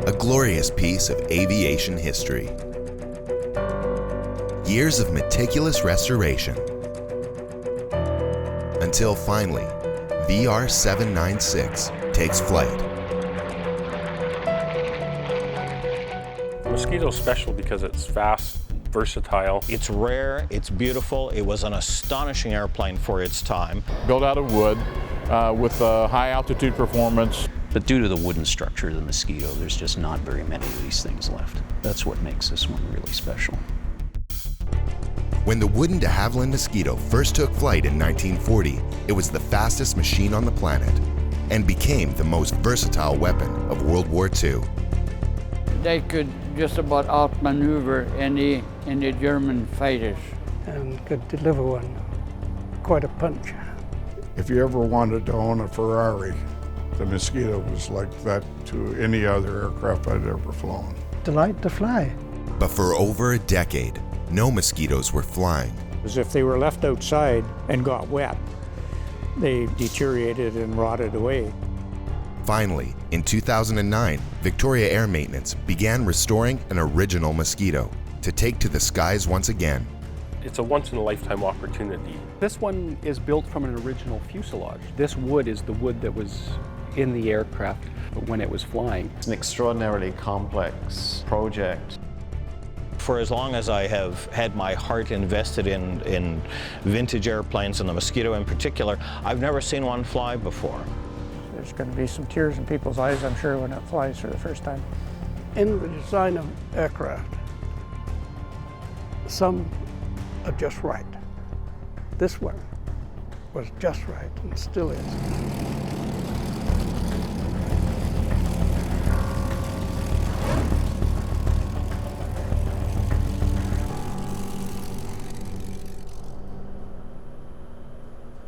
a glorious piece of aviation history. Years of meticulous restoration, until finally, VR-796 takes flight. Mosquito's special because it's fast, versatile. It's rare, it's beautiful, it was an astonishing airplane for its time. Built out of wood with high altitude performance. But due to the wooden structure of the Mosquito, there's just not very many of these things left. That's what makes this one really special. When the wooden de Havilland Mosquito first took flight in 1940, it was the fastest machine on the planet and became the most versatile weapon of World War II. They could just about outmaneuver any German fighters. And could deliver one, quite a punch. If you ever wanted to own a Ferrari, the Mosquito was like that to any other aircraft I'd ever flown. Delight to fly. But for over a decade, no Mosquitoes were flying. As if they were left outside and got wet, they deteriorated and rotted away. Finally, in 2009, Victoria Air Maintenance began restoring an original Mosquito to take to the skies once again. It's a once-in-a-lifetime opportunity. This one is built from an original fuselage. This wood is the wood that was in the aircraft when it was flying. It's an extraordinarily complex project. For as long as I have had my heart invested in vintage airplanes, and the Mosquito in particular, I've never seen one fly before. There's going to be some tears in people's eyes, I'm sure, when it flies for the first time. In the design of aircraft, some are just right. This one was just right and still is.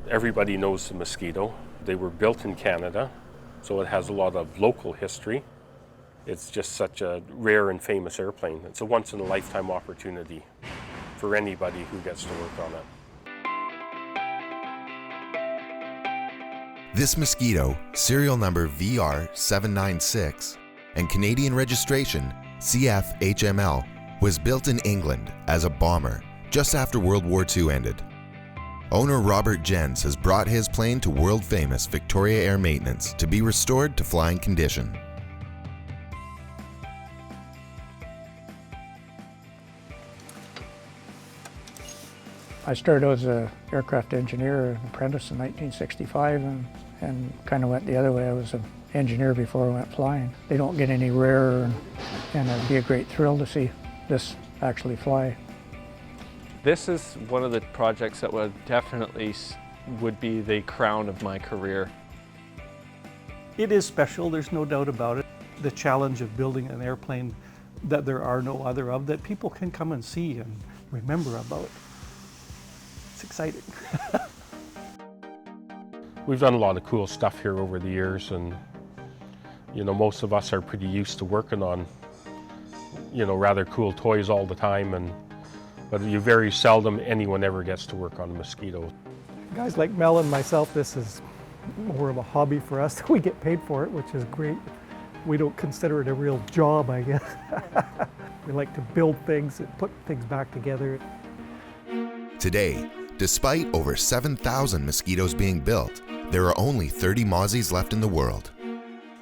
Everybody knows the Mosquito. They were built in Canada, so it has a lot of local history. It's just such a rare and famous airplane. It's a once-in-a-lifetime opportunity for anybody who gets to work on it. This Mosquito, serial number VR-796 and Canadian registration CF-HML, was built in England as a bomber just after World War II ended. Owner Robert Jens has brought his plane to world-famous Victoria Air Maintenance to be restored to flying condition. I started as an aircraft engineer, an apprentice in 1965, and kind of went the other way. I was an engineer before I went flying. They don't get any rarer, and it'd be a great thrill to see this actually fly. This is one of the projects that would be the crown of my career. It is special, there's no doubt about it. The challenge of building an airplane that there are no other of, that people can come and see and remember about. It's exciting. We've done a lot of cool stuff here over the years, and most of us are pretty used to working on rather cool toys all the time, but very seldom anyone ever gets to work on a Mosquito. Guys like Mel and myself, this is more of a hobby for us. We get paid for it, which is great. We don't consider it a real job, I guess. We like to build things and put things back together. Today, despite over 7,000 Mosquitoes being built, there are only 30 Mossies left in the world.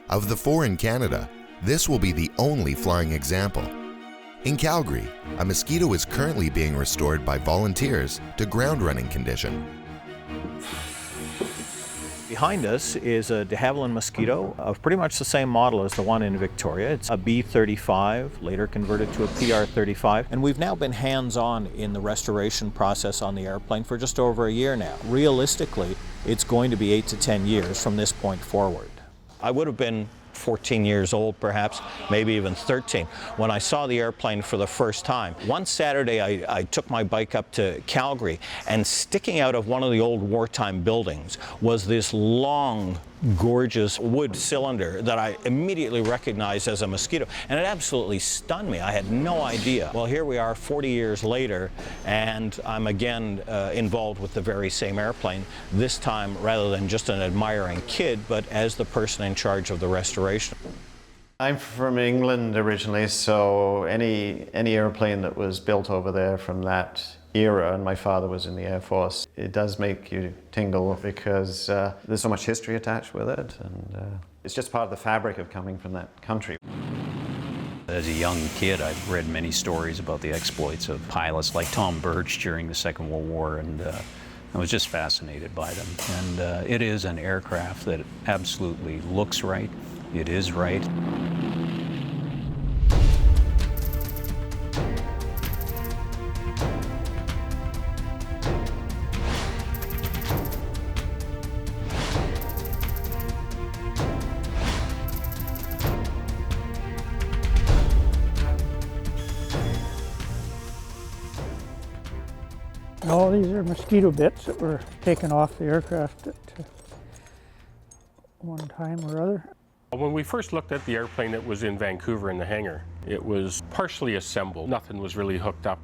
Of the 4 in Canada, this will be the only flying example. In Calgary, a Mosquito is currently being restored by volunteers to ground running condition. Behind us is a de Havilland Mosquito of pretty much the same model as the one in Victoria. It's a B-35, later converted to a PR-35, and we've now been hands-on in the restoration process on the airplane for just over a year now. Realistically, it's going to be 8 to 10 years from this point forward. I would have been 14 years old perhaps, maybe even 13, when I saw the airplane for the first time. One Saturday I took my bike up to Calgary, and sticking out of one of the old wartime buildings was this long, gorgeous wood cylinder that I immediately recognized as a Mosquito, and it absolutely stunned me. I had no idea. Well, here we are 40 years later, and I'm again involved with the very same airplane, this time rather than just an admiring kid, but as the person in charge of the restoration. I'm from England originally, so any airplane that was built over there from that era, and my father was in the Air Force, it does make you tingle because there's so much history attached with it, and it's just part of the fabric of coming from that country. As a young kid, I've read many stories about the exploits of pilots like Tom Birch during the Second World War, and I was just fascinated by them. And it is an aircraft that absolutely looks right. It is right. All these are mosquito bits that were taken off the aircraft at one time or other. When we first looked at the airplane, it was in Vancouver in the hangar. It was partially assembled. Nothing was really hooked up.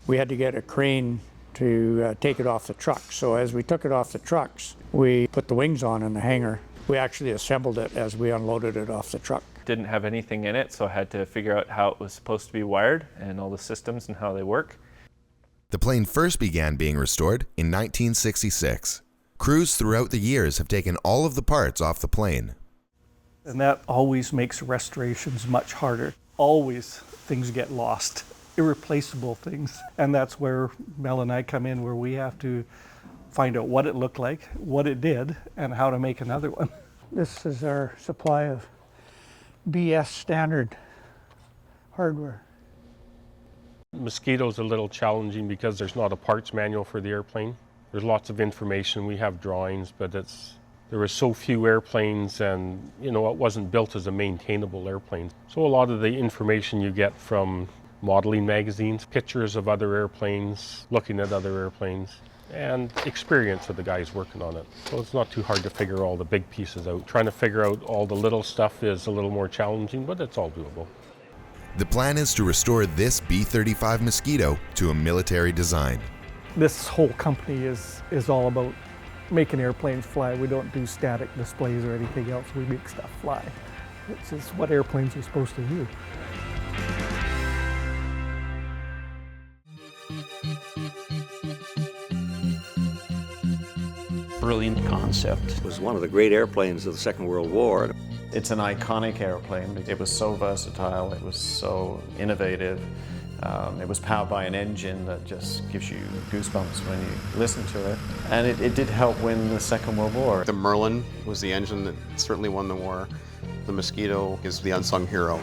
We had to get a crane to take it off the truck. So as we took it off the trucks, we put the wings on in the hangar. We actually assembled it as we unloaded it off the truck. Didn't have anything in it, so I had to figure out how it was supposed to be wired and all the systems and how they work. The plane first began being restored in 1966. Crews throughout the years have taken all of the parts off the plane. And that always makes restorations much harder. Always things get lost, irreplaceable things. And that's where Mel and I come in, where we have to find out what it looked like, what it did, and how to make another one. This is our supply of BS standard hardware. Mosquito's a little challenging because there's not a parts manual for the airplane. There's lots of information. We have drawings, but there were so few airplanes, and it wasn't built as a maintainable airplane. So a lot of the information you get from modeling magazines, pictures of other airplanes, looking at other airplanes, and experience of the guys working on it. So it's not too hard to figure all the big pieces out. Trying to figure out all the little stuff is a little more challenging, but it's all doable. The plan is to restore this B-35 Mosquito to a military design. This whole company is all about making airplanes fly. We don't do static displays or anything else. We make stuff fly, which is what airplanes are supposed to do. Brilliant concept. It was one of the great airplanes of the Second World War. It's an iconic airplane. It was so versatile, it was so innovative. It was powered by an engine that just gives you goosebumps when you listen to it. And it did help win the Second World War. The Merlin was the engine that certainly won the war. The Mosquito is the unsung hero.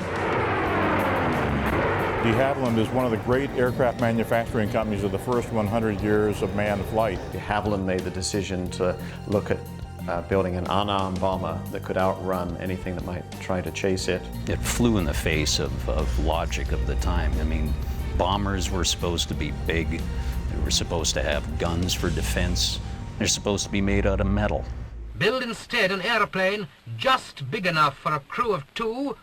De Havilland is one of the great aircraft manufacturing companies of the first 100 years of manned flight. De Havilland made the decision to look at building an unarmed bomber that could outrun anything that might try to chase it. It flew in the face of logic of the time. I mean, bombers were supposed to be big. They were supposed to have guns for defense. They're supposed to be made out of metal. Build instead an airplane just big enough for a crew of two,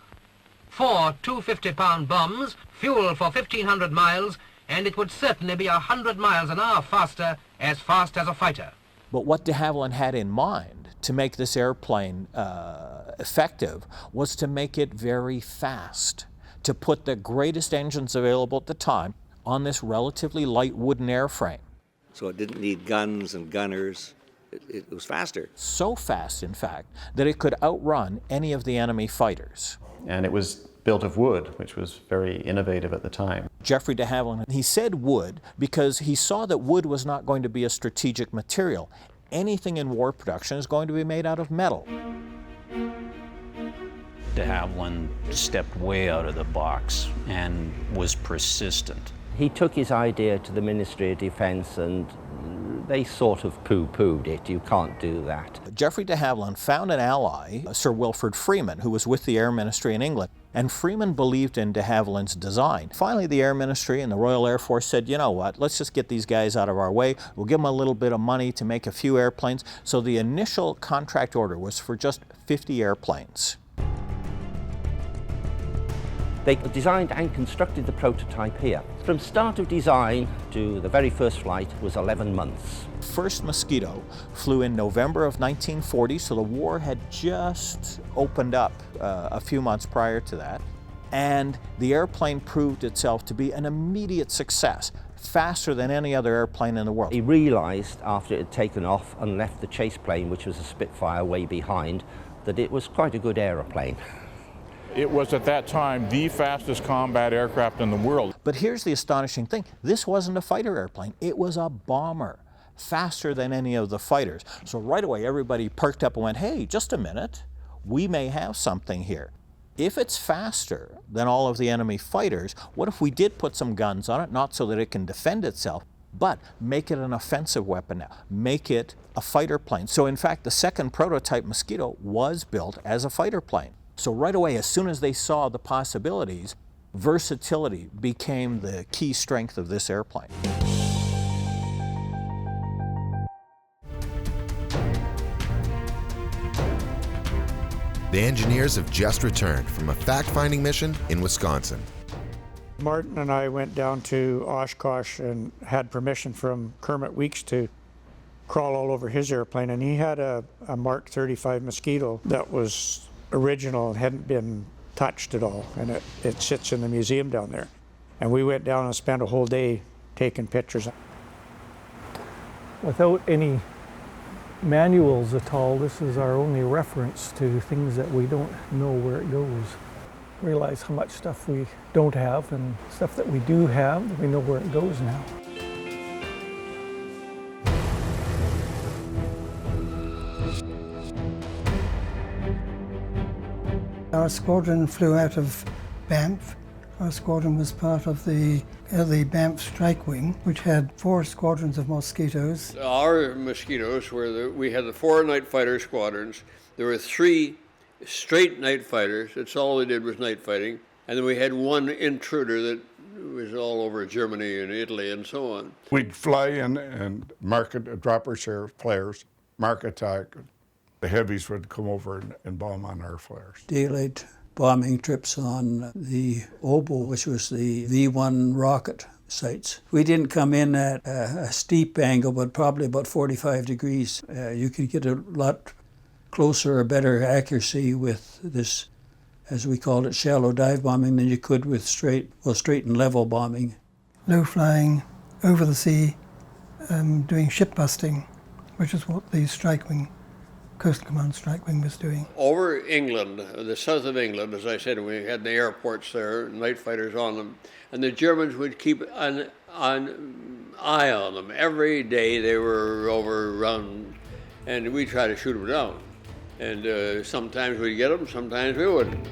4 250-pound bombs, fuel for 1,500 miles, and it would certainly be 100 miles an hour faster, as fast as a fighter. But what de Havilland had in mind to make this airplane effective was to make it very fast, to put the greatest engines available at the time on this relatively light wooden airframe. So it didn't need guns and gunners. It was faster. So fast, in fact, that it could outrun any of the enemy fighters. And it was built of wood, which was very innovative at the time. Geoffrey de Havilland, he said wood because he saw that wood was not going to be a strategic material. Anything in war production is going to be made out of metal. De Havilland stepped way out of the box and was persistent. He took his idea to the Ministry of Defence and they sort of poo-pooed it. You can't do that. Geoffrey de Havilland found an ally, Sir Wilfrid Freeman, who was with the Air Ministry in England, and Freeman believed in de Havilland's design. Finally, the Air Ministry and the Royal Air Force said, you know what, let's just get these guys out of our way. We'll give them a little bit of money to make a few airplanes. So the initial contract order was for just 50 airplanes. They designed and constructed the prototype here. From start of design to the very first flight was 11 months. First Mosquito flew in November of 1940, so the war had just opened up a few months prior to that. And the airplane proved itself to be an immediate success, faster than any other airplane in the world. He realized after it had taken off and left the chase plane, which was a Spitfire way behind, that it was quite a good aeroplane. It was at that time the fastest combat aircraft in the world. But here's the astonishing thing. This wasn't a fighter airplane, it was a bomber, faster than any of the fighters. So right away everybody perked up and went, hey, just a minute, we may have something here. If it's faster than all of the enemy fighters, what if we did put some guns on it, not so that it can defend itself, but make it an offensive weapon now, make it a fighter plane. So in fact, the second prototype Mosquito was built as a fighter plane. So right away, as soon as they saw the possibilities, versatility became the key strength of this airplane. The engineers have just returned from a fact-finding mission in Wisconsin. Martin and I went down to Oshkosh and had permission from Kermit Weeks to crawl all over his airplane, and he had a Mark 35 Mosquito that was original and hadn't been touched at all, and it sits in the museum down there. And we went down and spent a whole day taking pictures. Without any manuals at all, this is our only reference to things that we don't know where it goes. Realize how much stuff we don't have and stuff that we do have, we know where it goes now. Our squadron flew out of Banff. Our squadron was part of the Banff Strike Wing, which had 4 squadrons of Mosquitoes. Our Mosquitoes we had the 4 night fighter squadrons. There were 3 straight night fighters. That's all they did was night fighting. And then we had 1 intruder that was all over Germany and Italy and so on. We'd fly in and drop our share flares, mark attack. The heavies would come over and bomb on our flares. Daylight bombing trips on the Oboe, which was the V1 rocket sites. We didn't come in at a steep angle, but probably about 45 degrees. You could get a lot closer or better accuracy with this, as we called it, shallow dive bombing than you could with straight and level bombing. Low flying over the sea, doing ship busting, which is what the Strike Wing, Coastal Command Strike Wing was doing. Over England, the south of England, as I said, we had the airports there, night fighters on them, and the Germans would keep an eye on them. Every day they were overrun, and we'd try to shoot them down. And sometimes we'd get them, sometimes we wouldn't.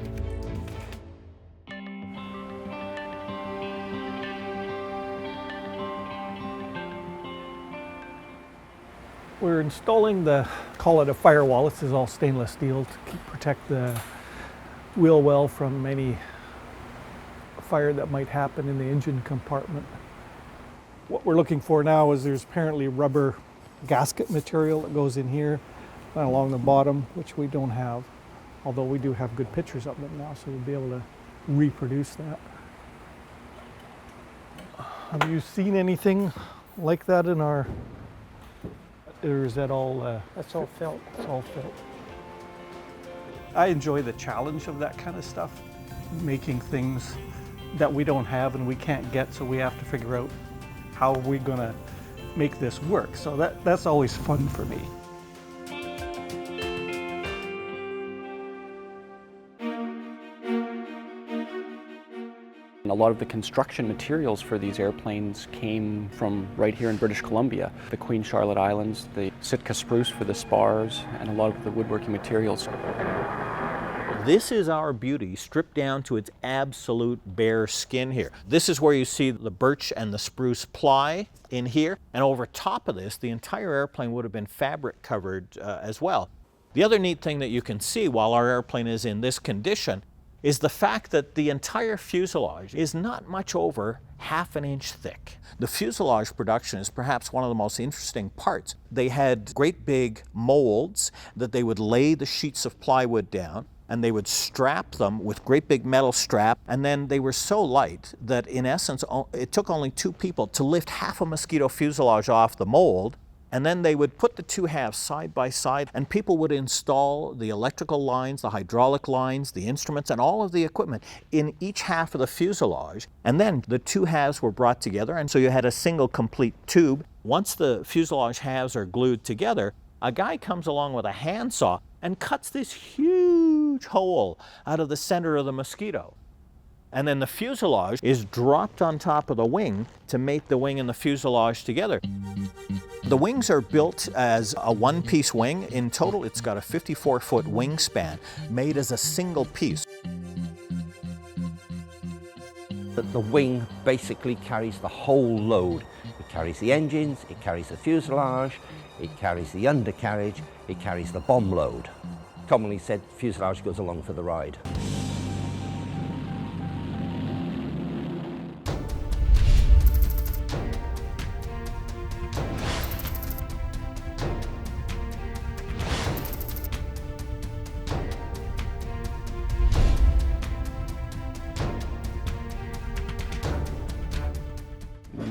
We're installing call it a firewall. This is all stainless steel to protect the wheel well from any fire that might happen in the engine compartment. What we're looking for now is there's apparently rubber gasket material that goes in here and along the bottom, which we don't have, although we do have good pictures of them now, so we'll be able to reproduce that. Have you seen anything like that in our, or is that all? That's all felt. It's all felt. I enjoy the challenge of that kind of stuff. Making things that we don't have and we can't get, so we have to figure out how are we going to make this work. So that's always fun for me. A lot of the construction materials for these airplanes came from right here in British Columbia. The Queen Charlotte Islands, the Sitka spruce for the spars, and a lot of the woodworking materials. This is our beauty stripped down to its absolute bare skin here. This is where you see the birch and the spruce ply in here, and over top of this, the entire airplane would have been fabric covered as well. The other neat thing that you can see while our airplane is in this condition is the fact that the entire fuselage is not much over ½ inch thick. The fuselage production is perhaps one of the most interesting parts. They had great big molds that they would lay the sheets of plywood down. and they would strap them with great big metal strap, and then they were so light that in essence it took only 2 people to lift half a Mosquito fuselage off the mold, and then they would put the 2 halves side by side, and people would install the electrical lines, the hydraulic lines, the instruments, and all of the equipment in each half of the fuselage, and then the 2 halves were brought together, and so you had a single complete tube. Once the fuselage halves are glued together, a guy comes along with a handsaw and cuts this huge hole out of the center of the Mosquito. And then the fuselage is dropped on top of the wing to mate the wing and the fuselage together. The wings are built as a one-piece wing. In total, it's got a 54-foot wingspan made as a single piece. The wing basically carries the whole load. It carries the engines, it carries the fuselage, it carries the undercarriage, it carries the bomb load. Commonly said, fuselage goes along for the ride.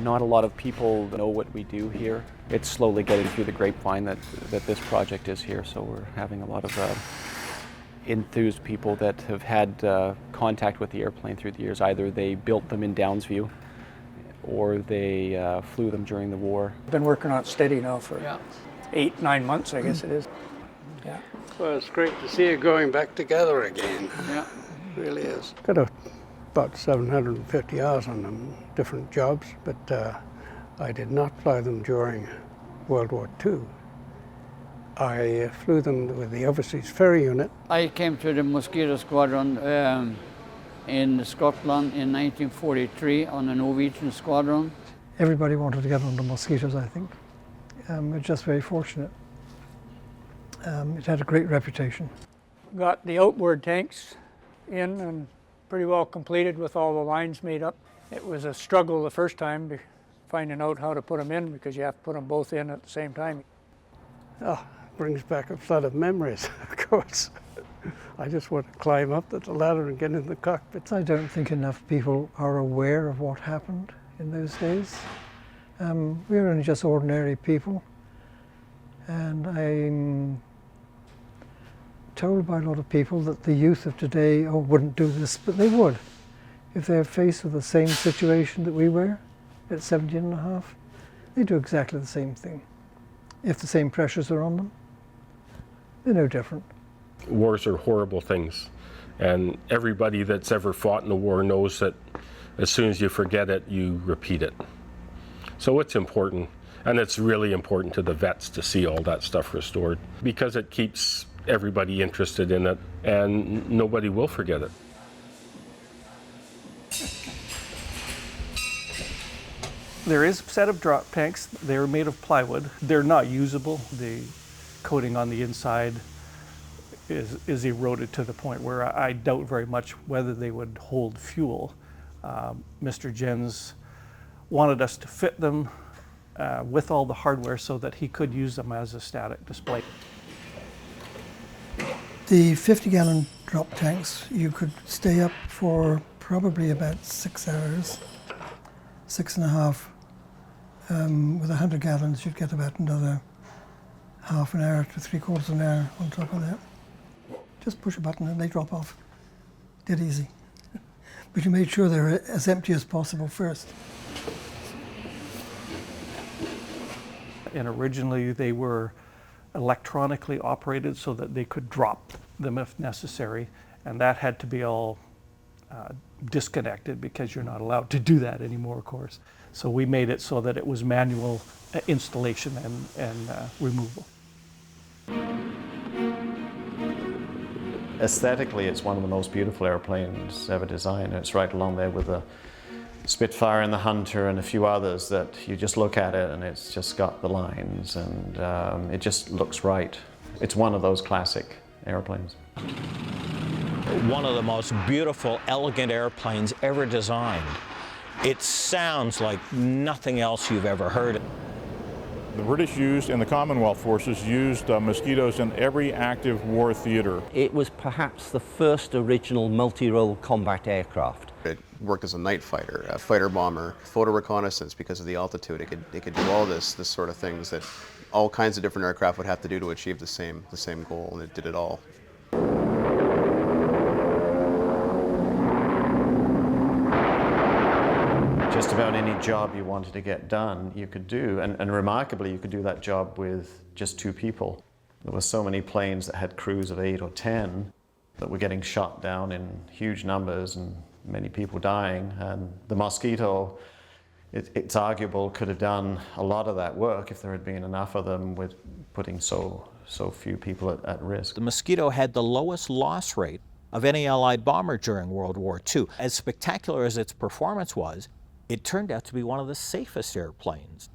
Not a lot of people know what we do here. It's slowly getting through the grapevine that this project is here, so we're having a lot of enthused people that have had contact with the airplane through the years. Either they built them in Downsview or they flew them during the war. I've been working on it steady now for 8-9 months, I guess it is. Yeah. Well, it's great to see it going back together again. Yeah. It really is. Got about 750 hours on them, different jobs, but I did not fly them during World War II. I flew them with the Overseas Ferry Unit. I came to the Mosquito Squadron in Scotland in 1943 on a Norwegian squadron. Everybody wanted to get on the Mosquitoes, I think. We're just very fortunate. It had a great reputation. Got the outboard tanks in and pretty well completed with all the lines made up. It was a struggle the first time finding out how to put them in because you have to put them both in at the same time. Oh, brings back a flood of memories, of course. I just want to climb up the ladder and get in the cockpit. I don't think enough people are aware of what happened in those days. We were only just ordinary people, and I'm told by a lot of people that the youth of today wouldn't do this, but they would. If they're faced with the same situation that we were at 17 and a half, they do exactly the same thing. If the same pressures are on them, they're no different. Wars are horrible things, and everybody that's ever fought in a war knows that as soon as you forget it, you repeat it. So it's important, and it's really important to the vets to see all that stuff restored, because it keeps everybody interested in it, and nobody will forget it. There is a set of drop tanks. They're made of plywood. They're not usable. The coating on the inside is eroded to the point where I doubt very much whether they would hold fuel. Mr. Jens wanted us to fit them with all the hardware so that he could use them as a static display. The 50-gallon drop tanks, you could stay up for probably about 6 hours, 6.5. With 100 gallons, you'd get about another half an hour to 3/4 an hour on top of that. Just push a button and they drop off. Dead easy. But you made sure they're as empty as possible first. And originally they were electronically operated so that they could drop them if necessary, and that had to be all disconnected because you're not allowed to do that anymore, of course. So we made it so that it was manual installation and removal. Aesthetically, it's one of the most beautiful airplanes ever designed. It's right along there with the Spitfire and the Hunter and a few others that you just look at it and it's just got the lines and it just looks right. It's one of those classic airplanes. One of the most beautiful, elegant airplanes ever designed. It sounds like nothing else you've ever heard. The British used, and the Commonwealth forces used Mosquitoes in every active war theater. It was perhaps the first original multi-role combat aircraft. It worked as a night fighter, a fighter bomber, photo reconnaissance because of the altitude. It could do all this sort of things that all kinds of different aircraft would have to do to achieve the same goal, and it did it all. Just about any job you wanted to get done, you could do. And remarkably, you could do that job with just 2 people. There were so many planes that had crews of 8 or 10 that were getting shot down in huge numbers and many people dying. And the Mosquito, it's arguable, could have done a lot of that work if there had been enough of them with putting so few people at risk. The Mosquito had the lowest loss rate of any Allied bomber during World War II. As spectacular as its performance was, it turned out to be one of the safest airplanes.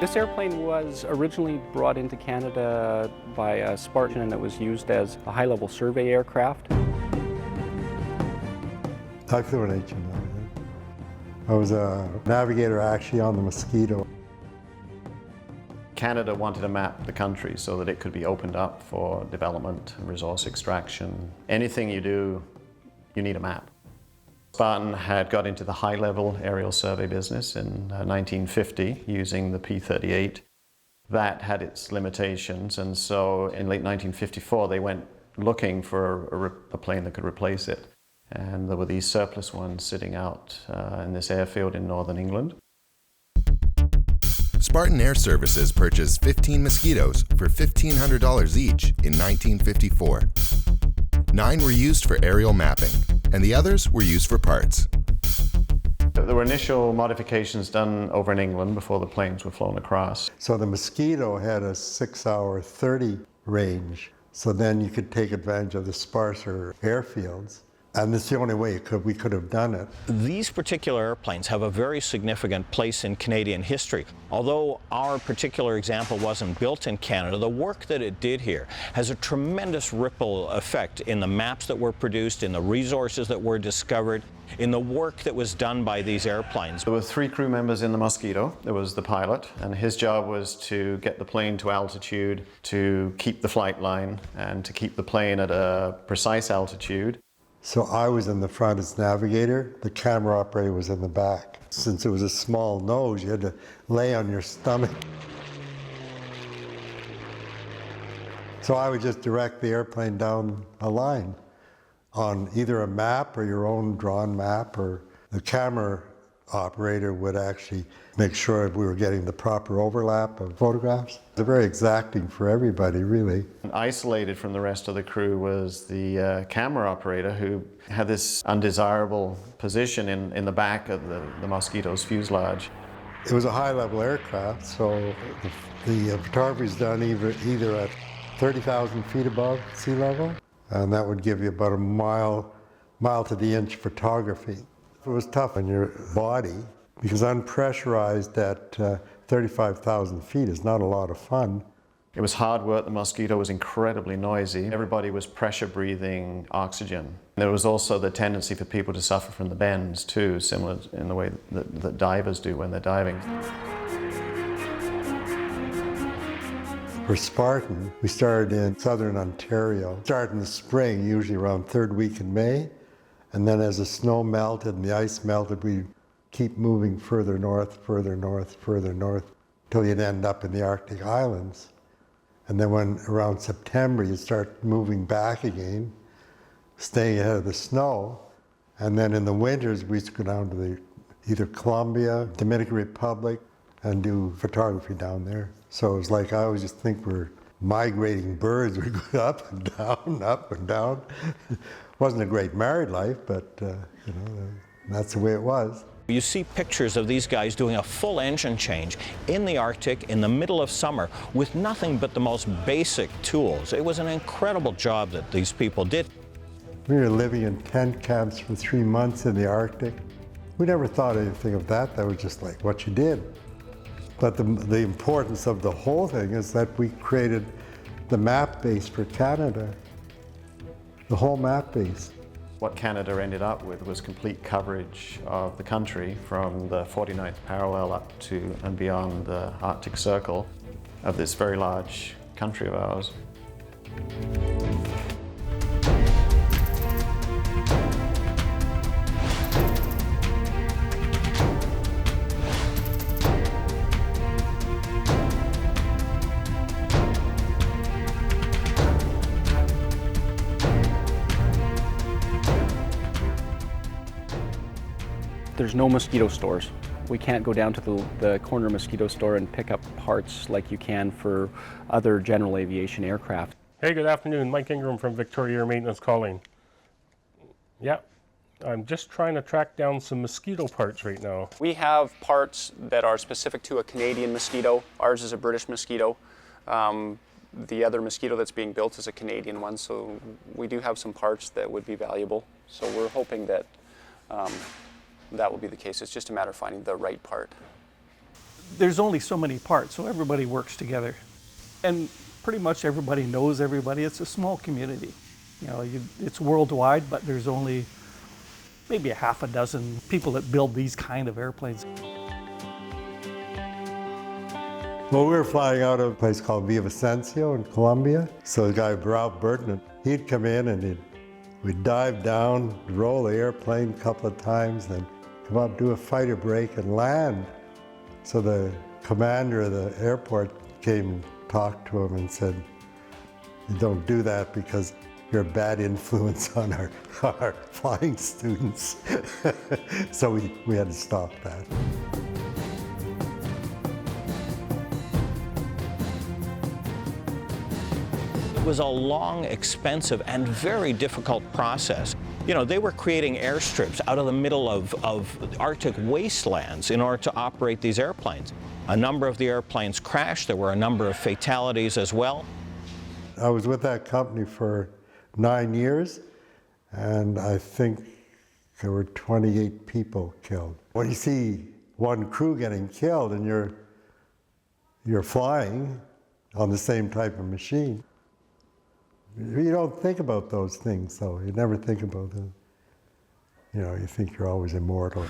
This airplane was originally brought into Canada by Spartan, and it was used as a high-level survey aircraft. I flew an HML. I was a navigator actually on the Mosquito. Canada wanted to map the country so that it could be opened up for development and resource extraction. Anything you do, you need a map. Spartan had got into the high-level aerial survey business in 1950 using the P-38. That had its limitations, and so in late 1954 they went looking for a plane that could replace it. And there were these surplus ones sitting out in this airfield in northern England. Spartan Air Services purchased 15 Mosquitoes for $1,500 each in 1954. 9 were used for aerial mapping, and the others were used for parts. There were initial modifications done over in England before the planes were flown across. So the Mosquito had a 6-hour 30 range, so then you could take advantage of the sparser airfields. And that's the only way we could have done it. These particular airplanes have a very significant place in Canadian history. Although our particular example wasn't built in Canada, the work that it did here has a tremendous ripple effect in the maps that were produced, in the resources that were discovered, in the work that was done by these airplanes. There were 3 crew members in the Mosquito. There was the pilot, and his job was to get the plane to altitude, to keep the flight line, and to keep the plane at a precise altitude. So I was in the front as navigator, the camera operator was in the back. Since it was a small nose, you had to lay on your stomach. So I would just direct the airplane down a line on either a map or your own drawn map, or the camera operator would actually make sure we were getting the proper overlap of photographs. They're very exacting for everybody, really. Isolated from the rest of the crew was the camera operator, who had this undesirable position in the back of the Mosquito's fuselage. It was a high-level aircraft, so the photography is done either at 30,000 feet above sea level, and that would give you about a mile to the inch photography. It was tough on your body because unpressurized at 35,000 feet is not a lot of fun. It was hard work. The Mosquito was incredibly noisy. Everybody was pressure breathing oxygen. There was also the tendency for people to suffer from the bends too, similar in the way that divers do when they're diving. For Spartan, we started in southern Ontario. Started in the spring, usually around 3rd week in May. And then as the snow melted and the ice melted, we'd keep moving further north, till you'd end up in the Arctic Islands. And then when around September, you'd start moving back again, staying ahead of the snow. And then in the winters, we used to go down to either Colombia, Dominican Republic, and do photography down there. So it was like, I always just think we're migrating birds. We go up and down, up and down. Wasn't a great married life, but that's the way it was. You see pictures of these guys doing a full engine change in the Arctic in the middle of summer with nothing but the most basic tools. It was an incredible job that these people did. We were living in tent camps for 3 months in the Arctic. We never thought anything of that. That was just like what you did. But the importance of the whole thing is that we created the map base for Canada. The whole map base. What Canada ended up with was complete coverage of the country from the 49th parallel up to and beyond the Arctic Circle of this very large country of ours. There's no Mosquito stores. We can't go down to the corner Mosquito store and pick up parts like you can for other general aviation aircraft. Hey, good afternoon. Mike Ingram from Victoria Air Maintenance calling. Yeah, I'm just trying to track down some Mosquito parts right now. We have parts that are specific to a Canadian Mosquito. Ours is a British Mosquito. The other Mosquito that's being built is a Canadian one, so we do have some parts that would be valuable. So we're hoping that that will be the case. It's just a matter of finding the right part. There's only so many parts, so everybody works together. And pretty much everybody knows everybody. It's a small community. You know, it's worldwide, but there's only maybe a half a dozen people that build these kind of airplanes. Well, we were flying out of a place called Villavicencio in Colombia. So the guy, Ralph Burton, he'd come in and we'd dive down, roll the airplane a couple of times, then come up, do a fighter break, and land. So the commander of the airport came and talked to him and said, "You don't do that because you're a bad influence on our flying students." So we had to stop that. It was a long, expensive, and very difficult process. You know, they were creating airstrips out of the middle of Arctic wastelands in order to operate these airplanes. A number of the airplanes crashed. There were a number of fatalities as well. I was with that company for 9 years, and I think there were 28 people killed. When you see one crew getting killed and you're flying on the same type of machine, you don't think about those things, though. You never think about them. You know, you think you're always immortal.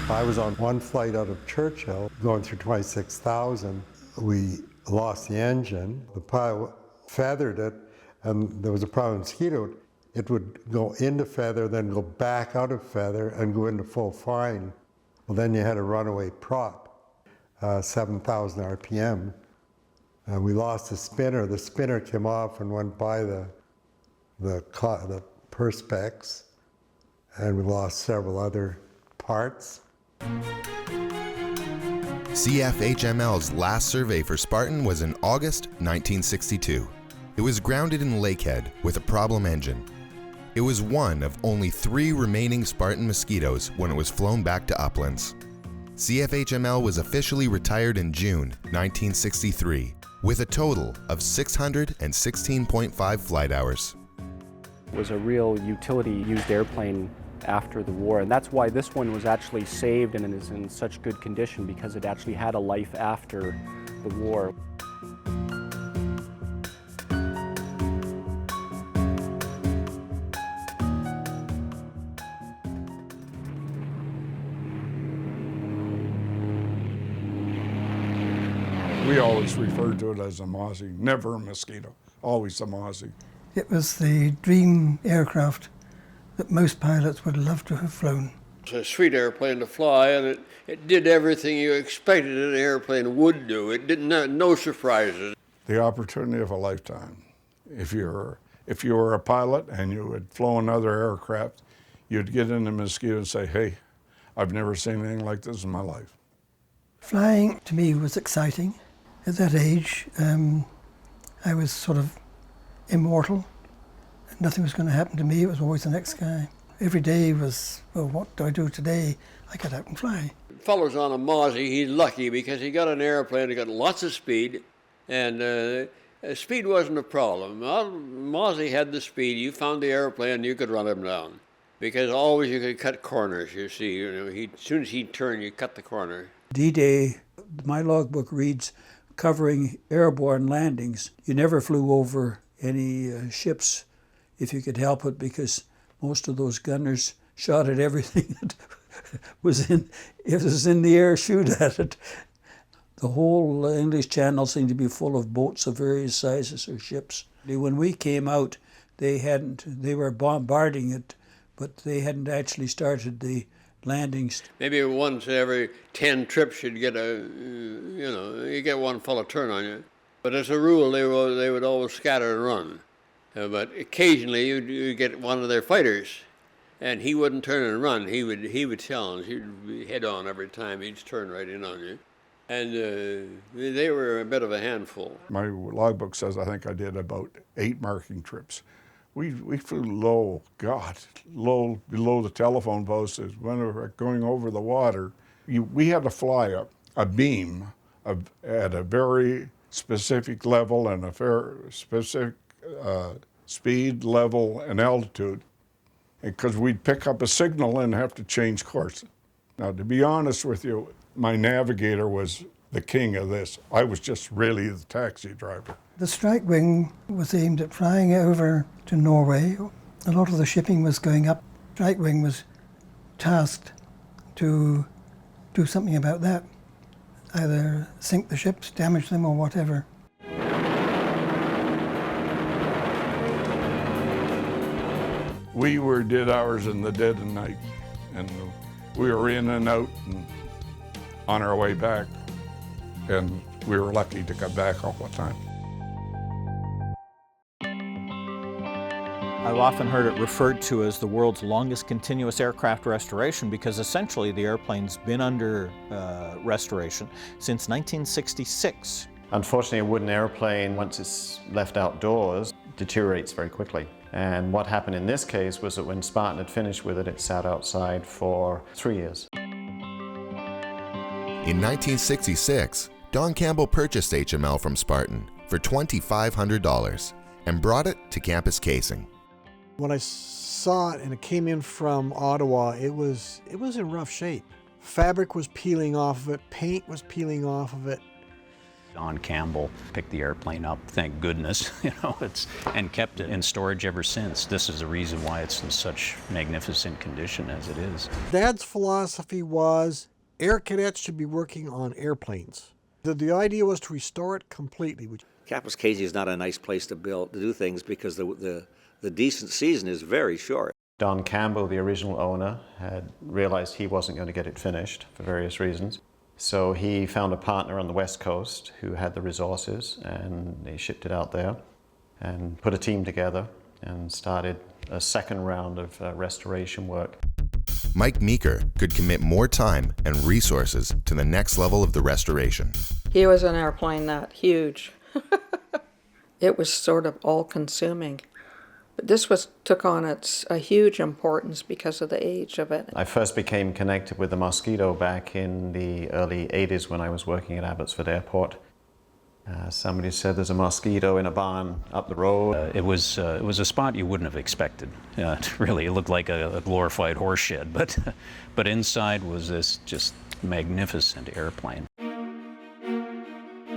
I was on one flight out of Churchill, going through 26,000. We lost the engine. The pilot feathered it, and there was a problem with Mosquito. It would go into feather, then go back out of feather, and go into full flying. Well, then you had a runaway prop, 7,000 RPM. We lost the spinner. The spinner came off and went by the perspex, and we lost several other parts. CFHML's last survey for Spartan was in August 1962. It was grounded in Lakehead with a problem engine. It was one of only 3 remaining Spartan Mosquitoes when it was flown back to Uplands. CFHML was officially retired in June 1963 with a total of 616.5 flight hours. It was a real utility-used airplane after the war, and that's why this one was actually saved and is in such good condition, because it actually had a life after the war. We always referred to it as a Mossie, never a Mosquito, always a Mossie. It was the dream aircraft that most pilots would love to have flown. It's a sweet airplane to fly, and it did everything you expected an airplane would do. It didn't have no surprises. The opportunity of a lifetime. If you were a pilot and you had flown other aircraft, you'd get in the Mosquito and say, "Hey, I've never seen anything like this in my life." Flying to me was exciting. At that age, I was sort of immortal. Nothing was going to happen to me. It was always the next guy. Every day was, well, what do I do today? I get out and fly. The fellow's on a Mossie, he's lucky because he got an airplane that got lots of speed, and speed wasn't a problem. Mossie had the speed. You found the airplane, you could run him down. Because always you could cut corners, you see. You know, as soon as he'd turn, you cut the corner. D-Day, my logbook reads, covering airborne landings. You never flew over any ships if you could help it, because most of those gunners shot at everything that was in, if it was in the air, shoot at it. The whole English Channel seemed to be full of boats of various sizes or ships. When we came out, they were bombarding it, but they hadn't actually started the landings. Maybe once every 10 trips you'd get you get one full of turn on you. But as a rule, they would always scatter and run. But occasionally you'd get one of their fighters, and he wouldn't turn and run. He would challenge. He'd be head on every time. He'd turn right in on you. And they were a bit of a handful. My logbook says I think I did about 8 marking trips. We flew low below the telephone posts when we were going over the water. We had to fly a beam at a very specific level and a very specific speed, level, and altitude, because we'd pick up a signal and have to change course. Now, to be honest with you, my navigator was the king of this. I was just really the taxi driver. The strike wing was aimed at flying over to Norway. A lot of the shipping was going up. Strike wing was tasked to do something about that, either sink the ships, damage them, or whatever. We did ours in the dead of night, and we were in and out and on our way back, and we were lucky to come back all the time. I've often heard it referred to as the world's longest continuous aircraft restoration, because essentially the airplane's been under restoration since 1966. Unfortunately, a wooden airplane, once it's left outdoors, deteriorates very quickly. And what happened in this case was that when Spartan had finished with it, it sat outside for 3 years. In 1966, Don Campbell purchased HML from Spartan for $2,500 and brought it to Campus Casing. When I saw it and it came in from Ottawa, it was in rough shape. Fabric was peeling off of it, paint was peeling off of it. Don Campbell picked the airplane up, thank goodness, and kept it in storage ever since. This is the reason why it's in such magnificent condition as it is. Dad's philosophy was air cadets should be working on airplanes. The idea was to restore it completely. Campus Casing is not a nice place to do things, because the decent season is very short. Don Campbell, the original owner, had realized he wasn't going to get it finished for various reasons. So he found a partner on the West Coast who had the resources, and they shipped it out there and put a team together and started a second round of restoration work. Mike Meeker could commit more time and resources to the next level of the restoration. He was an airplane that huge. It was sort of all-consuming. But this took on a huge importance because of the age of it. I first became connected with the Mosquito back in the early 80s when I was working at Abbotsford Airport. Somebody said there's a Mosquito in a barn up the road. It was a spot you wouldn't have expected. Really, it looked like a glorified horse shed, but inside was this just magnificent airplane.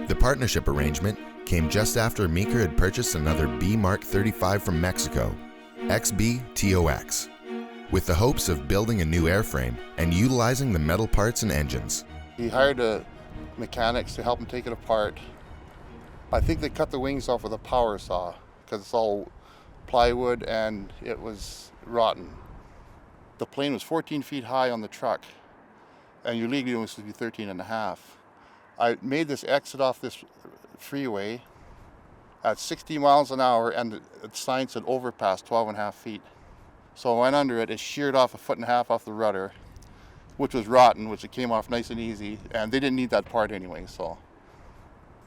The partnership arrangement came just after Meeker had purchased another B Mark 35 from Mexico, XB-TOX, with the hopes of building a new airframe and utilizing the metal parts and engines. He hired mechanics to help him take it apart. I think they cut the wings off with a power saw because it's all plywood and it was rotten. The plane was 14 feet high on the truck, and your legally was supposed to be 13 and a half. I made this exit off this freeway at 60 miles an hour, and the sign said overpass 12 and a half feet. So I went under it. It sheared off 1.5 feet off the rudder, which was rotten, which it came off nice and easy, and they didn't need that part anyway, so.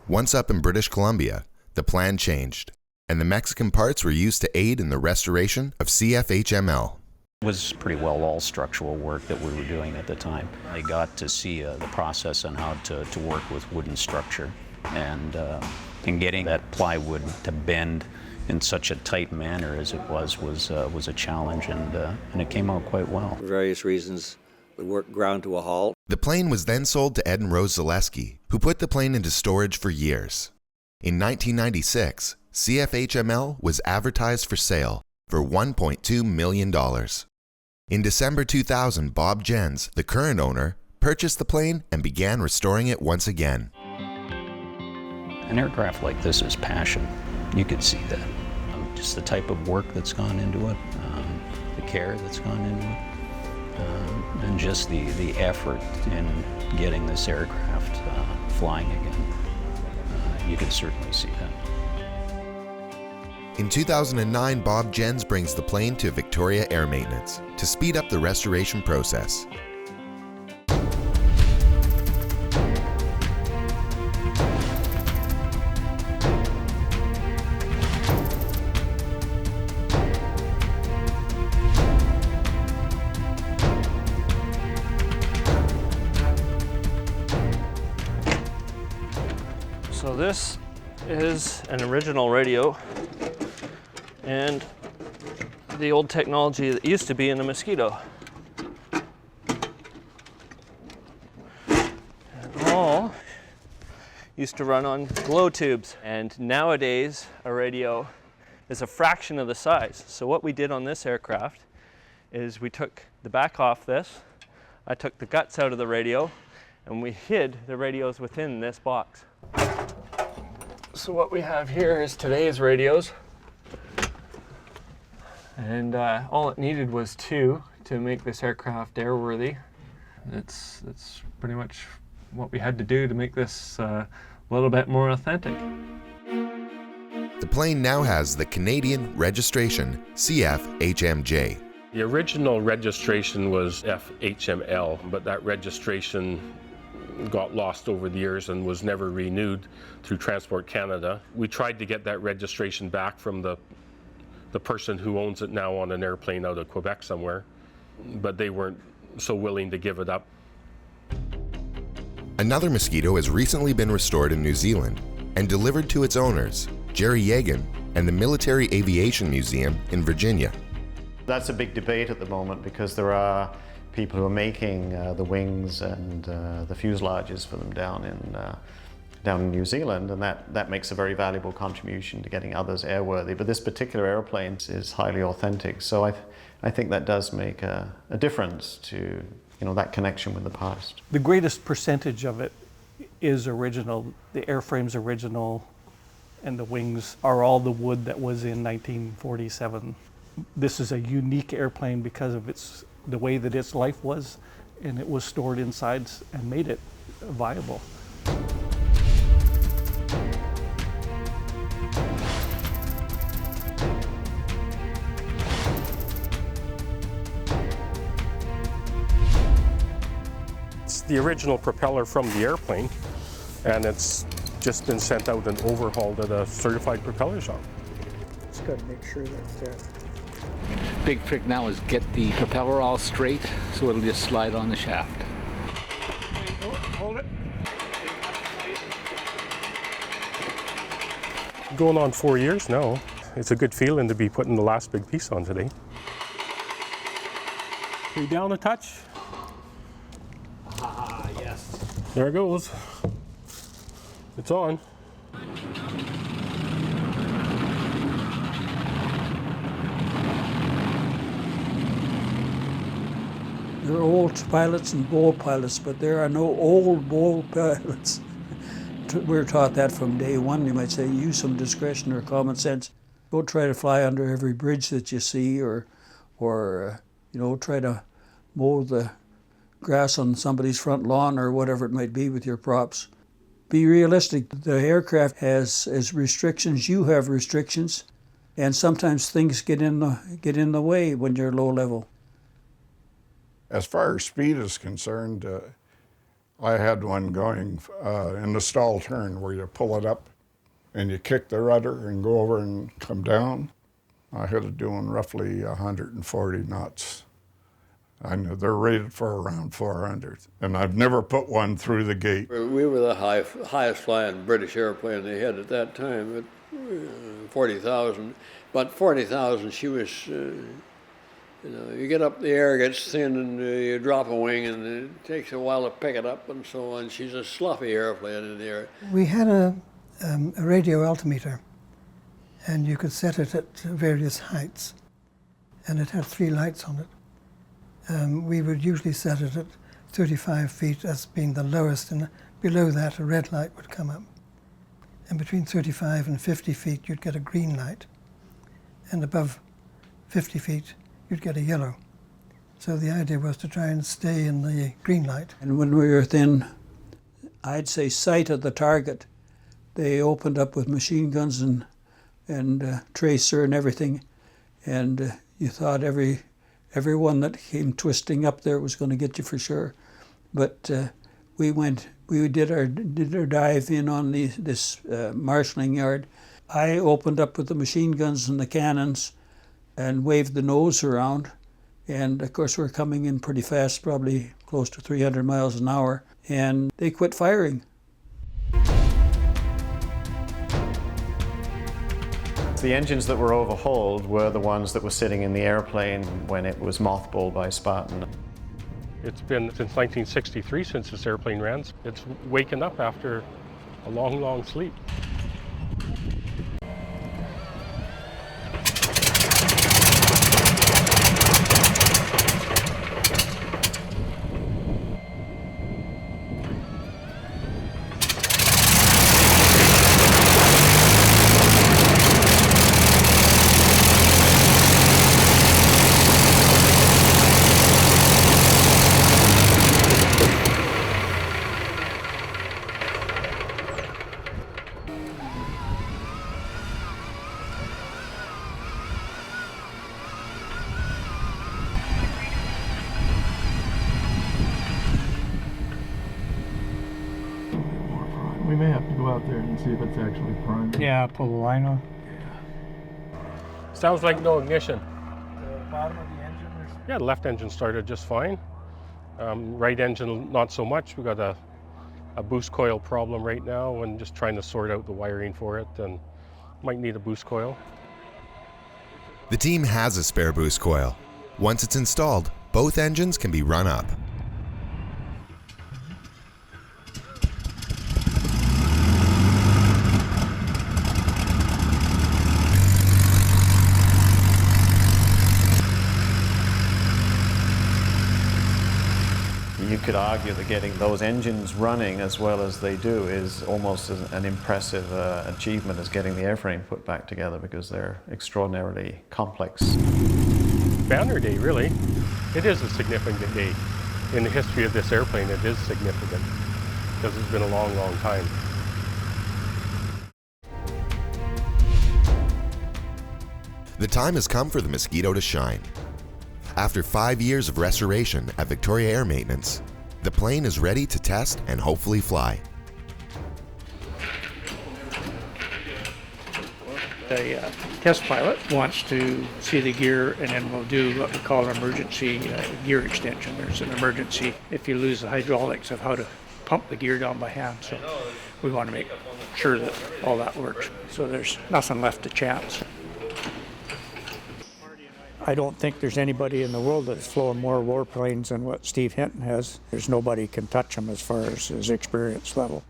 Once up in British Columbia, the plan changed, and the Mexican parts were used to aid in the restoration of CFHML. It was pretty well all structural work that we were doing at the time. I got to see the process on how to work with wooden structure, and getting that plywood to bend in such a tight manner as it was a challenge, and it came out quite well. For various reasons, the work ground to a halt. The plane was then sold to Ed and Rose Zaleski, who put the plane into storage for years. In 1996, CFHML was advertised for sale for $1.2 million. In December 2000, Bob Jens, the current owner, purchased the plane and began restoring it once again. An aircraft like this is passion. You could see that. Just the type of work that's gone into it, the care that's gone into it, and just the effort in getting this aircraft flying again. You can certainly see that. In 2009, Bob Jens brings the plane to Victoria Air Maintenance to speed up the restoration process. So this is an original radio and the old technology that used to be in the Mosquito. And all used to run on glow tubes. And nowadays a radio is a fraction of the size. So what we did on this aircraft is we took the back off this, I took the guts out of the radio, and we hid the radios within this box. So what we have here is today's radios, and all it needed was 2 to make this aircraft airworthy. That's pretty much what we had to do to make this a little bit more authentic. The plane now has the Canadian registration CF-HMJ. The original registration was FHML, but that registration got lost over the years and was never renewed through Transport Canada. We tried to get that registration back from the person who owns it now on an airplane out of Quebec somewhere, but they weren't so willing to give it up. Another Mosquito has recently been restored in New Zealand and delivered to its owners, Jerry Yegan and the Military Aviation Museum in Virginia. That's a big debate at the moment because there are people who are making the wings and the fuselages for them down in New Zealand, and that makes a very valuable contribution to getting others airworthy. But this particular airplane is highly authentic, so I think that does make a difference to that connection with the past. The greatest percentage of it is original. The airframe's original, and the wings are all the wood that was in 1947. This is a unique airplane because of the way that its life was, and it was stored inside and made it viable. It's the original propeller from the airplane, and it's just been sent out and overhauled at a certified propeller shop. Just got to make sure that big trick now is get the propeller all straight so it'll just slide on the shaft. Hold it. Going on 4 years now. It's a good feeling to be putting the last big piece on today. Are you down a touch? Yes. There it goes. It's on. There are old pilots and bold pilots, but there are no old bold pilots. We're taught that from day one. You might say use some discretion or common sense. Don't try to fly under every bridge that you see, or try to mow the grass on somebody's front lawn or whatever it might be with your props. Be realistic. The aircraft has restrictions. You have restrictions, and sometimes things get in the way when you're low level. As far as speed is concerned, I had one going in the stall turn where you pull it up and you kick the rudder and go over and come down. I had it doing roughly 140 knots. I know they're rated for around 400, and I've never put one through the gate. We were the highest flying British airplane they had at that time, at 40,000. But 40,000, she was, you get up, the air gets thin, and you drop a wing, and it takes a while to pick it up, and so on. She's a sloppy airplane in the air. We had a radio altimeter, and you could set it at various heights. and it had 3 lights on it. We would usually set it at 35 feet as being the lowest, and below that a red light would come up. And between 35 and 50 feet you'd get a green light, and above 50 feet you'd get a yellow. So the idea was to try and stay in the green light. And when we were within, I'd say, sight of the target, they opened up with machine guns and tracer and everything, and you thought everyone that came twisting up there was going to get you for sure. But we did our dive in on this marshalling yard. I opened up with the machine guns and the cannons and waved the nose around, and of course we're coming in pretty fast, probably close to 300 miles an hour, and they quit firing. The engines that were overhauled were the ones that were sitting in the airplane when it was mothballed by Spartan. It's been since 1963 since this airplane ran. It's waken up after a long, long sleep. We may have to go out there and see if it's actually primed. Yeah, pull the line off. Sounds like no ignition. The bottom of the engine? Yeah, the left engine started just fine. Right engine, not so much. We've got a boost coil problem right now and just trying to sort out the wiring for it, and might need a boost coil. The team has a spare boost coil. Once it's installed, both engines can be run up. You could argue that getting those engines running as well as they do is almost as an impressive achievement as getting the airframe put back together, because they're extraordinarily complex. Banner day, really. It is a significant day. In the history of this airplane, it is significant because it's been a long, long time. The time has come for the Mosquito to shine. After 5 years of restoration at Victoria Air Maintenance, the plane is ready to test and hopefully fly. The test pilot wants to see the gear, and then we'll do what we call an emergency gear extension. There's an emergency if you lose the hydraulics of how to pump the gear down by hand. So we want to make sure that all that works. So there's nothing left to chance. I don't think there's anybody in the world that's flown more warplanes than what Steve Hinton has. There's nobody can touch him as far as his experience level.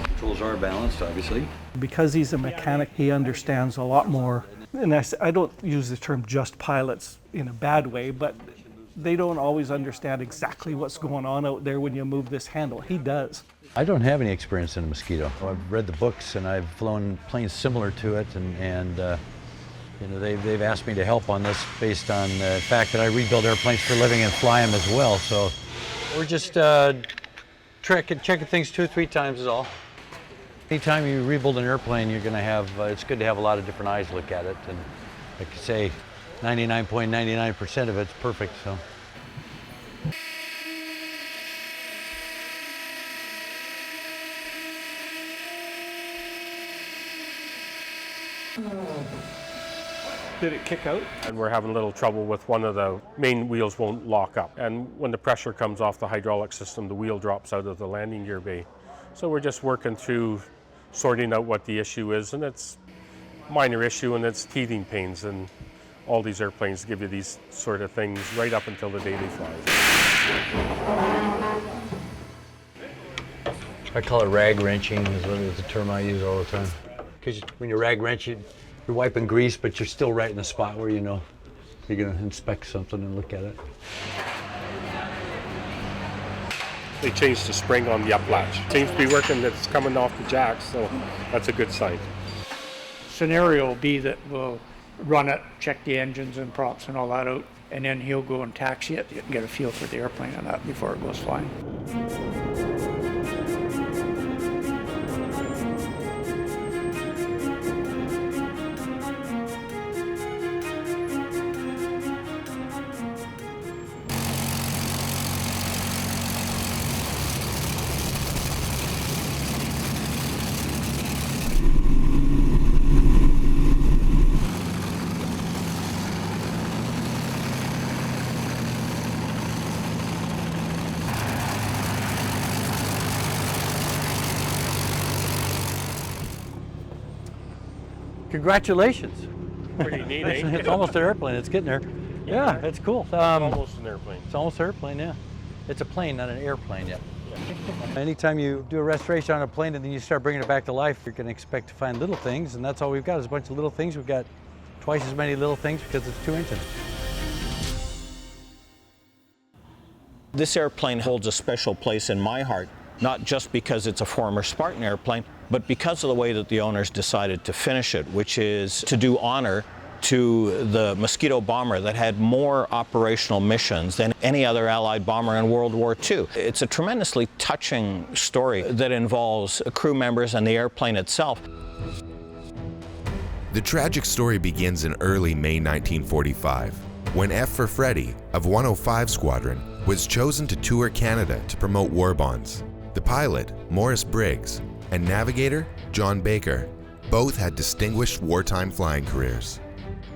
Controls are balanced, obviously. Because he's a mechanic, he understands a lot more. And I don't use the term just pilots in a bad way, but they don't always understand exactly what's going on out there when you move this handle. He does. I don't have any experience in a Mosquito. I've read the books and I've flown planes similar to it, and you know, they've asked me to help on this based on the fact that I rebuild airplanes for a living and fly them as well. So we're just checking things 2 or 3 times is all. Anytime you rebuild an airplane, you're going to have, it's good to have a lot of different eyes look at it. And like I say, 99.99% of it's perfect. So. Did it kick out? And we're having a little trouble with one of the main wheels won't lock up. And when the pressure comes off the hydraulic system, the wheel drops out of the landing gear bay. So we're just working through sorting out what the issue is, and it's a minor issue, and it's teething pains. And all these airplanes give you these sort of things right up until the day they fly. I call it rag wrenching, is the term I use all the time. Because when you rag wrench it, You're wiping grease, but you're still right in the spot where you know you're going to inspect something and look at it. They changed the spring on the up latch. Seems to be working, it's coming off the jacks, so that's a good sign. Scenario will be that we'll run it, check the engines and props and all that out, and then he'll go and taxi it and get a feel for the airplane and that before it goes flying. Congratulations. Pretty neat, eh? It's almost an airplane. It's getting there. Yeah, it's cool. Almost an airplane. It's almost an airplane, yeah. It's a plane, not an airplane yet. Anytime you do a restoration on a plane and then you start bringing it back to life, you're going to expect to find little things, and that's all we've got is a bunch of little things. We've got twice as many little things because it's 2 engines. This airplane holds a special place in my heart, not just because it's a former Spartan airplane, but because of the way that the owners decided to finish it, which is to do honor to the Mosquito bomber that had more operational missions than any other Allied bomber in World War II. It's a tremendously touching story that involves crew members and the airplane itself. The tragic story begins in early May 1945, when F for Freddie of 105 Squadron was chosen to tour Canada to promote war bonds. The pilot, Morris Briggs, and navigator, John Baker, both had distinguished wartime flying careers.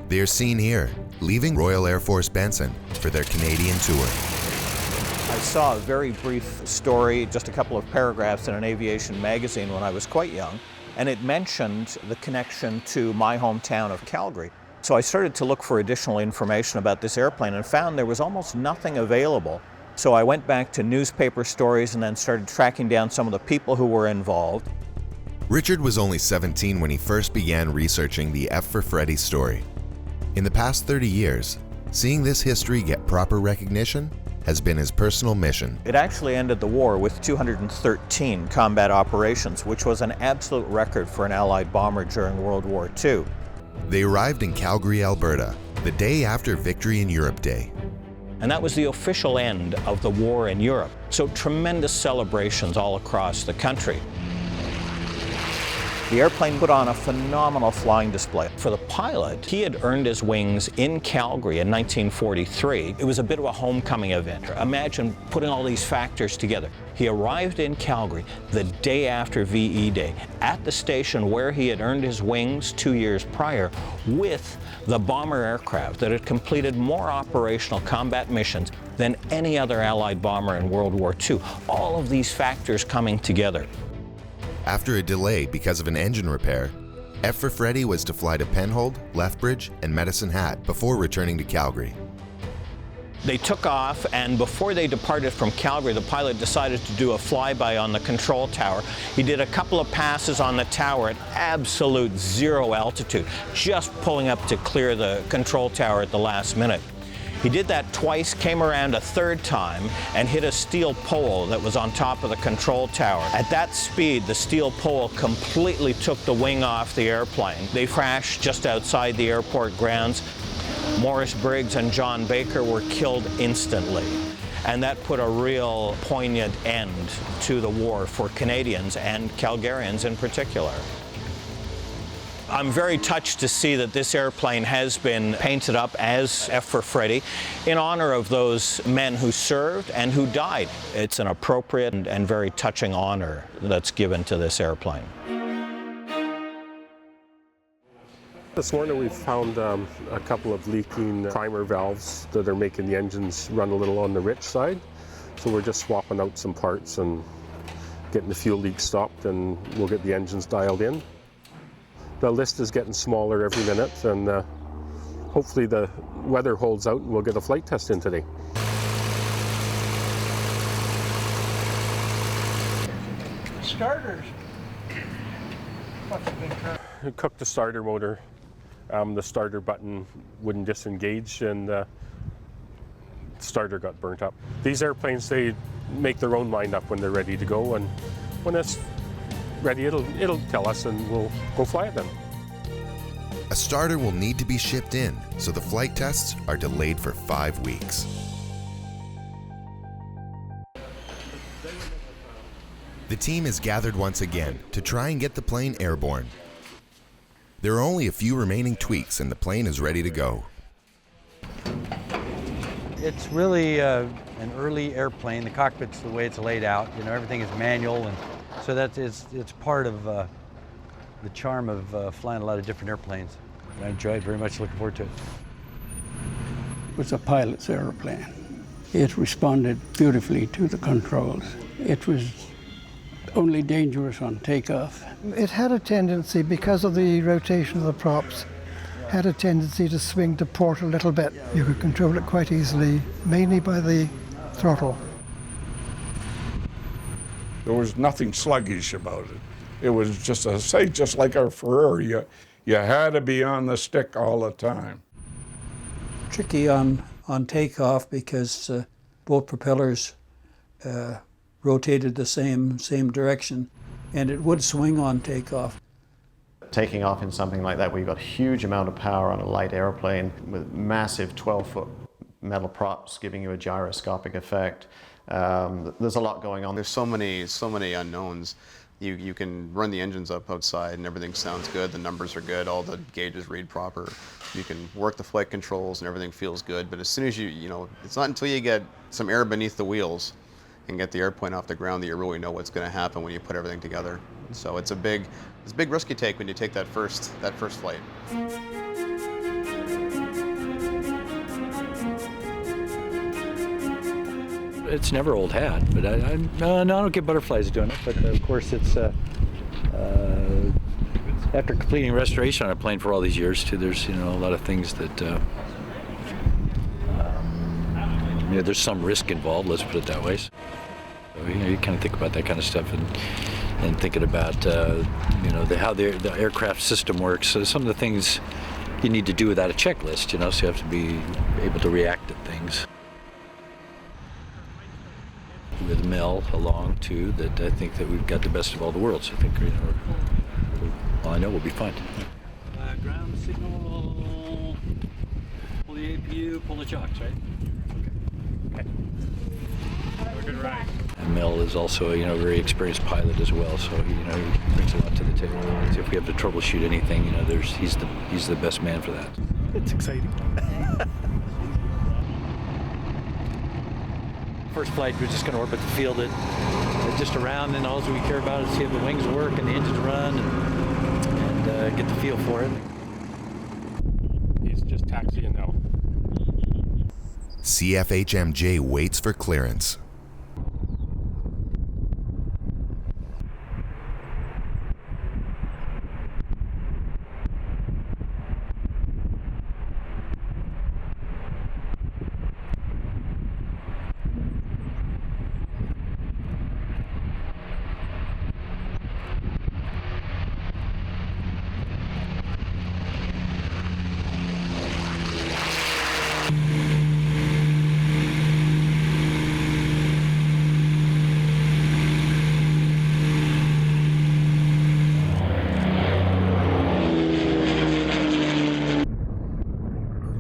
They are seen here, leaving Royal Air Force Benson for their Canadian tour. I saw a very brief story, just a couple of paragraphs in an aviation magazine when I was quite young, and it mentioned the connection to my hometown of Calgary. So I started to look for additional information about this airplane and found there was almost nothing available. So I went back to newspaper stories and then started tracking down some of the people who were involved. Richard was only 17 when he first began researching the F for Freddie story. In the past 30 years, seeing this history get proper recognition has been his personal mission. It actually ended the war with 213 combat operations, which was an absolute record for an Allied bomber during World War II. They arrived in Calgary, Alberta, the day after Victory in Europe Day. And that was the official end of the war in Europe. So tremendous celebrations all across the country. The airplane put on a phenomenal flying display. For the pilot, he had earned his wings in Calgary in 1943. It was a bit of a homecoming event. Imagine putting all these factors together. He arrived in Calgary the day after VE Day, at the station where he had earned his wings 2 years prior, with the bomber aircraft that had completed more operational combat missions than any other Allied bomber in World War II. All of these factors coming together. After a delay because of an engine repair, F for Freddie was to fly to Penhold, Lethbridge, and Medicine Hat before returning to Calgary. They took off, and before they departed from Calgary, the pilot decided to do a flyby on the control tower. He did a couple of passes on the tower at absolute zero altitude, just pulling up to clear the control tower at the last minute. He did that twice, came around a third time, and hit a steel pole that was on top of the control tower. At that speed, the steel pole completely took the wing off the airplane. They crashed just outside the airport grounds. Morris Briggs and John Baker were killed instantly. And that put a real poignant end to the war for Canadians and Calgarians in particular. I'm very touched to see that this airplane has been painted up as F for Freddie in honor of those men who served and who died. It's an appropriate and very touching honor that's given to this airplane. This morning we found a couple of leaking primer valves that are making the engines run a little on the rich side. So we're just swapping out some parts and getting the fuel leak stopped, and we'll get the engines dialed in. The list is getting smaller every minute, and hopefully the weather holds out and we'll get a flight test in today. Starters. What's been Cooked the starter motor The starter button wouldn't disengage, and the starter got burnt up. These airplanes, they make their own mind up when they're ready to go, and when it's ready, it'll tell us, and we'll go fly it then. A starter will need to be shipped in, so the flight tests are delayed for 5 weeks. The team is gathered once again to try and get the plane airborne. There are only a few remaining tweaks and the plane is ready to go. It's really an early airplane. The cockpit's the way it's laid out. You know, everything is manual, and so it's part of the charm of flying a lot of different airplanes. And I enjoy it very much. Looking forward to it. It was a pilot's airplane. It responded beautifully to the controls. It was only dangerous on takeoff. It had a tendency, because of the rotation of the props, had a tendency to swing to port a little bit. You could control it quite easily, mainly by the throttle. There was nothing sluggish about it. It was just like our Ferrari. You had to be on the stick all the time. Tricky on takeoff because both propellers rotated the same direction, and it would swing on takeoff. Taking off in something like that where you've got a huge amount of power on a light airplane with massive 12-foot metal props giving you a gyroscopic effect. There's a lot going on. There's so many unknowns. You can run the engines up outside and everything sounds good, the numbers are good, all the gauges read proper. You can work the flight controls and everything feels good, but as soon as you know, it's not until you get some air beneath the wheels and get the airplane off the ground that you really know what's going to happen when you put everything together. So it's a big risk you take when you take that first flight. It's never old hat, but I don't get butterflies doing it. But of course, it's after completing restoration on a plane for all these years too. There's a lot of things that there's some risk involved. Let's put it that way. So, you kind of think about that kind of stuff and thinking about how the aircraft system works. So some of the things you need to do without a checklist. So you have to be able to react to things. With Mel along too, that I think that we've got the best of all the worlds. I think I know we'll be fine. Ground signal. Pull the APU. Pull the chocks, right? Okay. Have a good ride. And Mel is also a very experienced pilot as well, so he brings a lot to the table. So if we have to troubleshoot anything, he's the best man for that. It's exciting. First flight, we're just going to orbit the field just around, and all we care about is see if the wings work and the engines run and get the feel for it. He's just taxiing now. CFHMJ waits for clearance.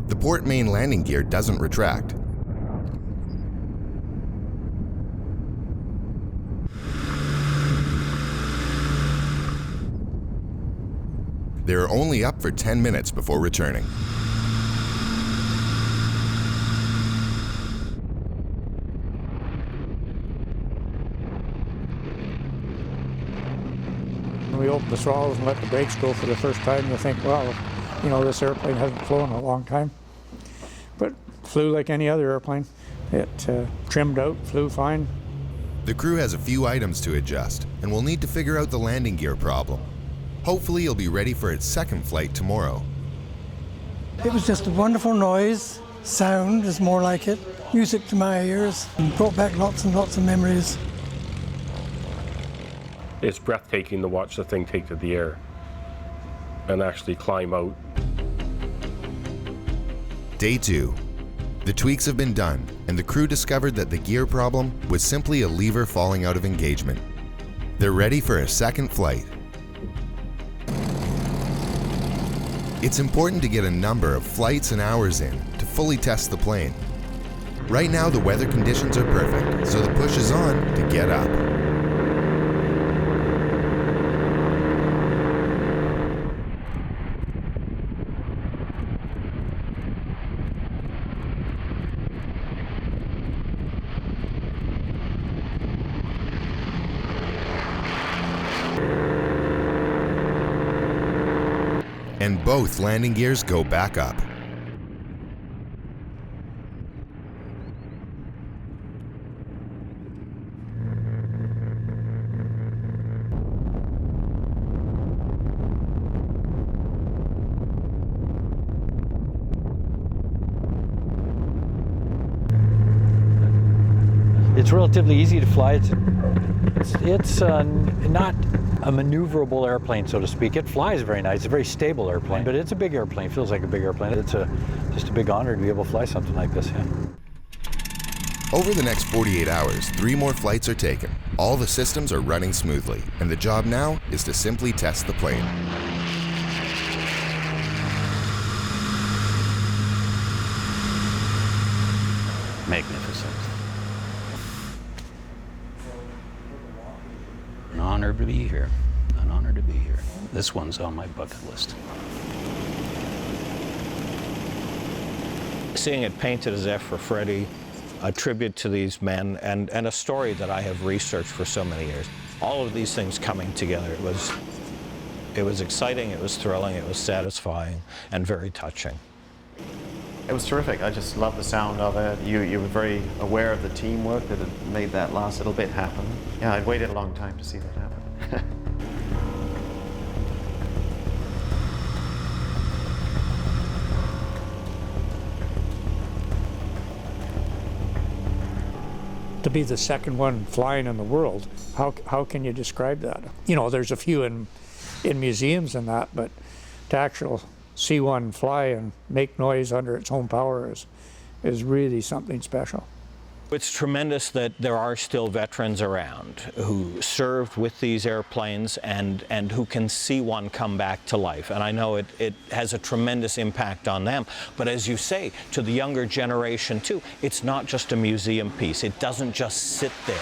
The port main landing gear doesn't retract. They're only up for 10 minutes before returning. When we open the throttles and let the brakes go for the first time, you think, well, this airplane hasn't flown in a long time. But flew like any other airplane. It trimmed out, flew fine. The crew has a few items to adjust and will need to figure out the landing gear problem. Hopefully it'll be ready for its second flight tomorrow. It was just a wonderful noise. Sound is more like it. Music to my ears, and brought back lots and lots of memories. It's breathtaking to watch the thing take to the air and actually climb out. Day 2. The tweaks have been done, and the crew discovered that the gear problem was simply a lever falling out of engagement. They're ready for a second flight. It's important to get a number of flights and hours in to fully test the plane. Right now the weather conditions are perfect, so the push is on to get up. And both landing gears go back up. It's relatively easy to fly. It's not a maneuverable airplane, so to speak. It flies very nice. It's a very stable airplane, but it's a big airplane. Feels like a big airplane. It's just a big honor to be able to fly something like this, yeah. Over the next 48 hours, 3 more flights are taken. All the systems are running smoothly, and the job now is to simply test the plane. Magnificent. An honor to be here. An honor to be here. This one's on my bucket list. Seeing it painted as F for Freddie, a tribute to these men, and a story that I have researched for so many years. All of these things coming together, it was exciting, it was thrilling, it was satisfying, and very touching. It was terrific. I just love the sound of it. You were very aware of the teamwork that had made that last little bit happen. Yeah, I'd waited a long time to see that happen. To be the second one flying in the world, how can you describe that? You know, there's a few in museums and that, but to actually see one fly and make noise under its own power is really something special. It's tremendous that there are still veterans around who served with these airplanes and who can see one come back to life. And I know it has a tremendous impact on them. But as you say, to the younger generation too, it's not just a museum piece. It doesn't just sit there.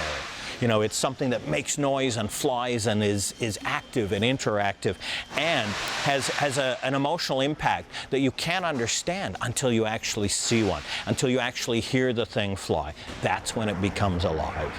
You know, it's something that makes noise and flies and is active and interactive and has an emotional impact that you can't understand until you actually see one, until you actually hear the thing fly. That's when it becomes alive.